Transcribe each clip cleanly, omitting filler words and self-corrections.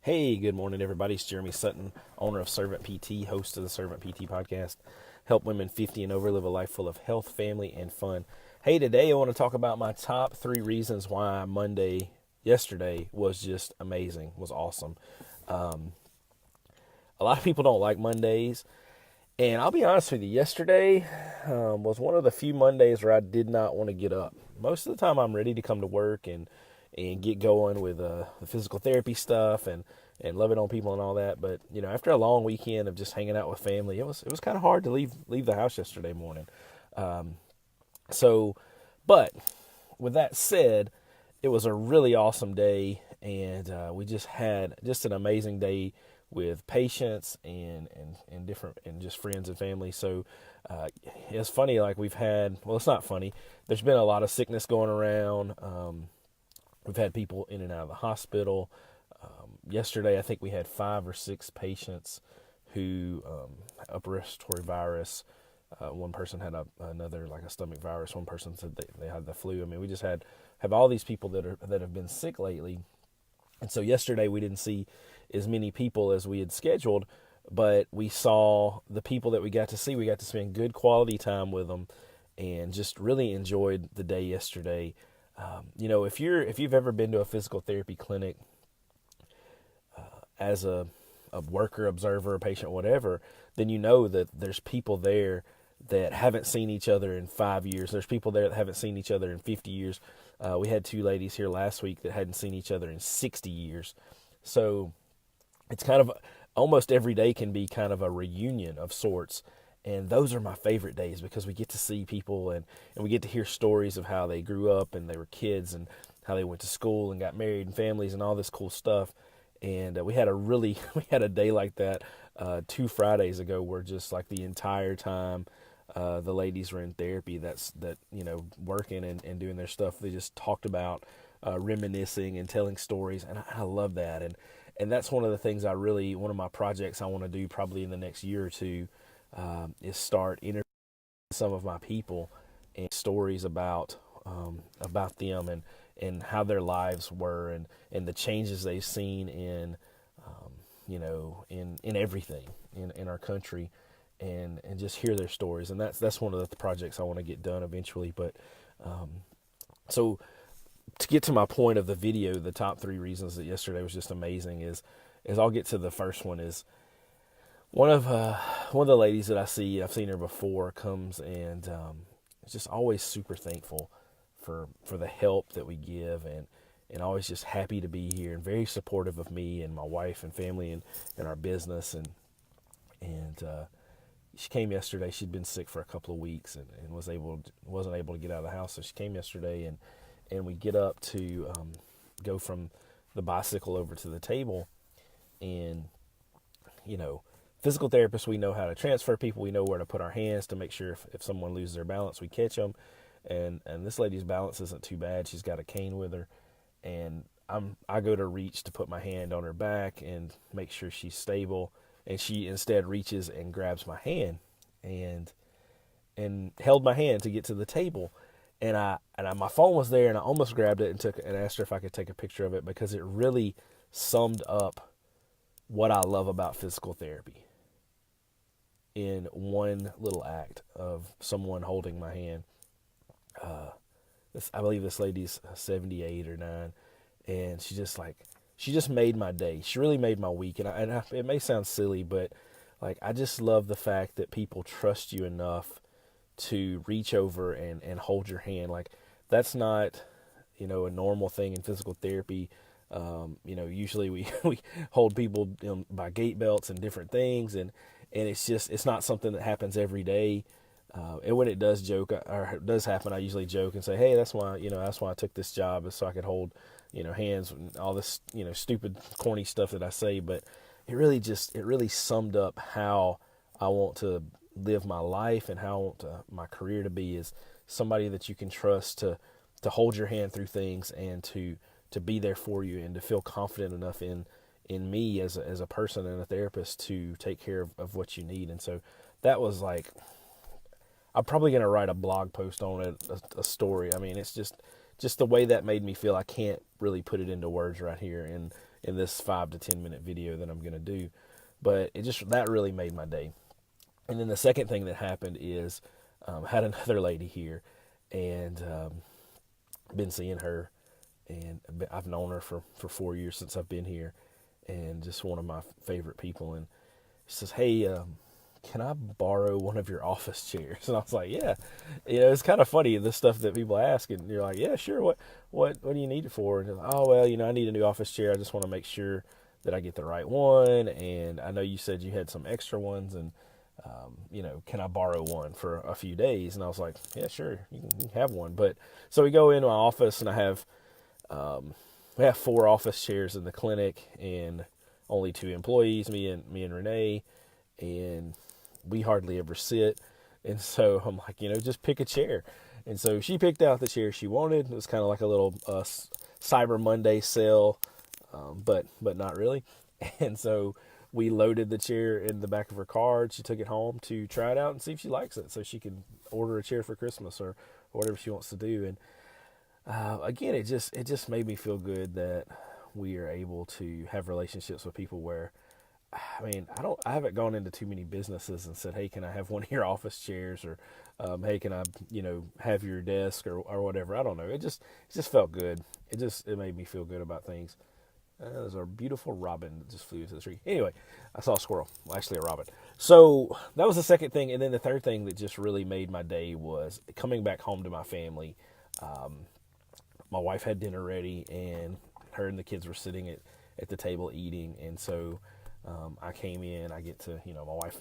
Hey, good morning, everybody. It's Jeremy Sutton, owner of Servant PT, host of the Servant PT podcast. Help women 50 and over live a life full of health, family, and fun. Hey, today I want to talk about my top 3 reasons why yesterday, was just amazing, was awesome. A lot of people don't like Mondays, and I'll be honest with you, yesterday was one of the few Mondays where I did not want to get up. Most of the time, I'm ready to come to work and get going with the physical therapy stuff and loving on people and all that. But after a long weekend of just hanging out with family, it was kind of hard to leave the house yesterday morning. So, but with that said, it was a really awesome day, and we just had just an amazing day with patients and different and just friends and family. So it's funny, like it's not funny. There's been a lot of sickness going around. We've had people in and out of the hospital. Yesterday, I think we had 5 or 6 patients who upper respiratory virus. One person had another, like a stomach virus. One person said they had the flu. I mean, we just have all these people that have been sick lately. And so yesterday we didn't see as many people as we had scheduled, but we saw the people that we got to see. We got to spend good quality time with them, and just really enjoyed the day yesterday. If you've ever been to a physical therapy clinic as a worker, observer, patient, whatever, then you know that there's people there that haven't seen each other in 5 years. There's people there that haven't seen each other in 50 years. We had 2 ladies here last week that hadn't seen each other in 60 years. So it's kind of almost every day can be kind of a reunion of sorts. And those are my favorite days because we get to see people and we get to hear stories of how they grew up and they were kids and how they went to school and got married and families and all this cool stuff. And we had a day like that 2 Fridays ago, where just like the entire time the ladies were in therapy, working and doing their stuff, they just talked about reminiscing and telling stories, and I love that. And that's one of the things one of my projects I want to do probably in the next year or two, is start interviewing some of my people and stories about them and how their lives were and the changes they've seen in everything in our country, and just hear their stories. And that's one of the projects I want to get done eventually. But so to get to my point of the video, the top 3 reasons that yesterday was just amazing is I'll get to the first one. Is one of the ladies that I've seen her before, comes and is just always super thankful for the help that we give, and always just happy to be here and very supportive of me and my wife and family and our business. And she came yesterday. She'd been sick for a couple of weeks and wasn't able to get out of the house. So she came yesterday, and we get up to go from the bicycle over to the table. And physical therapists, we know how to transfer people. We know where to put our hands to make sure if someone loses their balance, we catch them. And this lady's balance isn't too bad. She's got a cane with her, and I go to reach to put my hand on her back and make sure she's stable, and she instead reaches and grabs my hand and held my hand to get to the table. And my phone was there, and I almost grabbed it and asked her if I could take a picture of it, because it really summed up what I love about physical therapy in one little act of someone holding my hand. I believe this lady's 78 or 9, and she just made my day. She really made my week. And it may sound silly, but like, I just love the fact that people trust you enough to reach over and hold your hand. Like, that's not, a normal thing in physical therapy. Usually we hold people by gait belts and different things, and it's not something that happens every day. And when it does happen, I usually joke and say, hey, that's why I took this job, is so I could hold, hands and all this, stupid, corny stuff that I say. But it really summed up how I want to live my life and how I want my career to be, is somebody that you can trust to hold your hand through things, and to be there for you, and to feel confident enough in me as a person and a therapist to take care of what you need. And so that was like, I'm probably going to write a blog post on it, a story. I mean, it's just the way that made me feel. I can't really put it into words right here. in this 5 to 10 minute video that I'm going to do. But that really made my day. And then the second thing that happened is, had another lady here, and been seeing her, and I've known her for 4 years since I've been here, and just one of my favorite people. And she says, "Hey, can I borrow one of your office chairs?" And I was like, "Yeah." It's kind of funny, the stuff that people ask, and you're like, "Yeah, sure. What do you need it for?" And like, "Oh, well, I need a new office chair. I just want to make sure that I get the right one. And I know you said you had some extra ones, and can I borrow one for a few days?" And I was like, "Yeah, sure, you can have one." But so we go into my office, and we have 4 office chairs in the clinic, and only 2 employees, me and Renee, and we hardly ever sit. And so I'm like, just pick a chair. And so she picked out the chair she wanted. It was kind of like a little Cyber Monday sale, but not really. And so we loaded the chair in the back of her car. She took it home to try it out and see if she likes it, so she can order a chair for Christmas or whatever she wants to do. And again, it just made me feel good that we are able to have relationships with people where, I haven't gone into too many businesses and said, "Hey, can I have one of your office chairs?" Or, "Hey, can I, have your desk?" or whatever. I don't know. It just felt good. It made me feel good about things. There's a beautiful robin that just flew into the tree. Anyway, I saw a squirrel. Well, actually, a robin. So that was the second thing. And then the third thing that just really made my day was coming back home to my family. My wife had dinner ready, and her and the kids were sitting at the table eating. And so I came in. I get to, my wife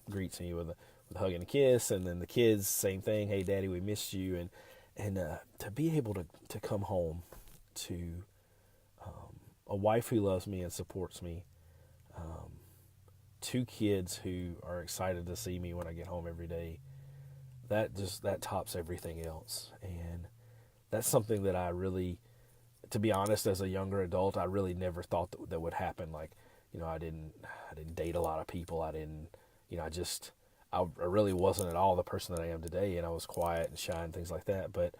greets me with a hug and a kiss. And then the kids, same thing. "Hey, Daddy, we missed you." And to be able to come home to a wife who loves me and supports me, 2 kids who are excited to see me when I get home every day, that tops everything else. And that's something that I really, to be honest, as a younger adult, I really never thought that would happen. Like, I didn't date a lot of people. I didn't, I really wasn't at all the person that I am today, and I was quiet and shy and things like that. But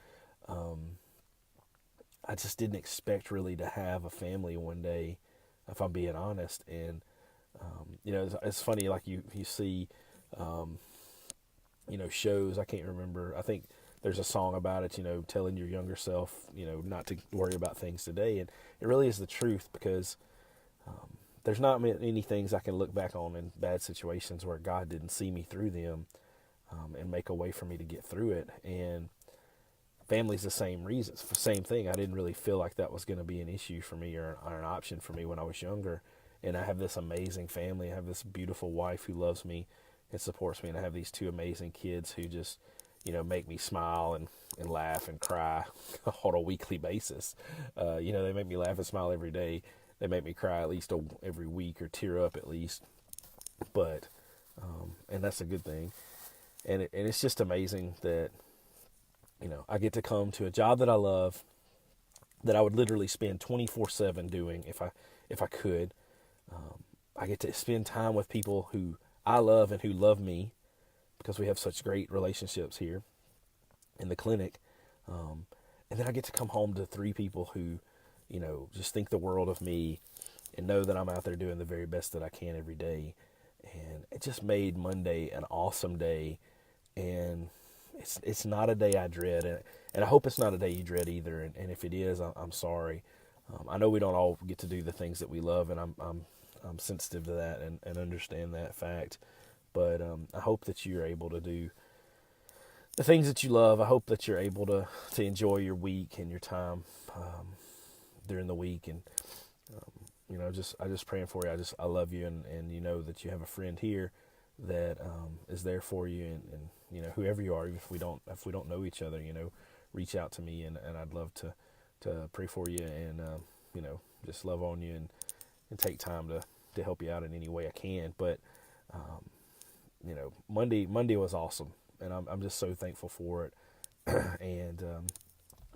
I just didn't expect really to have a family one day, if I'm being honest. And it's funny, like you see, shows. I can't remember. I think there's a song about it, telling your younger self, not to worry about things today. And it really is the truth, because there's not many things I can look back on in bad situations where God didn't see me through them, and make a way for me to get through it. And family's the same reason, same thing. I didn't really feel like that was going to be an issue for me or an option for me when I was younger. And I have this amazing family. I have this beautiful wife who loves me and supports me. And I have these 2 amazing kids who just, make me smile and laugh and cry on a weekly basis. They make me laugh and smile every day. They make me cry at least every week, or tear up at least. But, and that's a good thing. And it's just amazing that, I get to come to a job that I love, that I would literally spend 24/7 doing if I could. I get to spend time with people who I love and who love me, because we have such great relationships here in the clinic. And then I get to come home to 3 people who, just think the world of me and know that I'm out there doing the very best that I can every day. And it just made Monday an awesome day. And it's not a day I dread, and I hope it's not a day you dread either. And if it is, I'm sorry. I know we don't all get to do the things that we love, and I'm sensitive to that and understand that fact. But I hope that you're able to do the things that you love. I hope that you're able to enjoy your week and your time during the week. And I just praying for you. I love you, and that you have a friend here that is there for you, and whoever you are, even if we don't know each other, reach out to me, and I'd love to pray for you, and just love on you, and take time to help you out in any way I can. But Monday was awesome, and I'm just so thankful for it. And I'm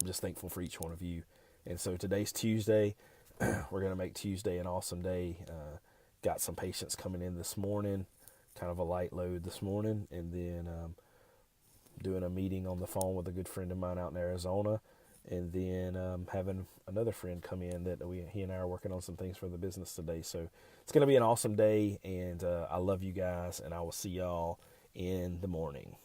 just thankful for each one of you. And so today's Tuesday. We're going to make Tuesday an awesome day. Got some patients coming in this morning, kind of a light load this morning, and then doing a meeting on the phone with a good friend of mine out in Arizona. and then having another friend come in that he and I are working on some things for the business today. So it's going to be an awesome day, and I love you guys, and I will see y'all in the morning.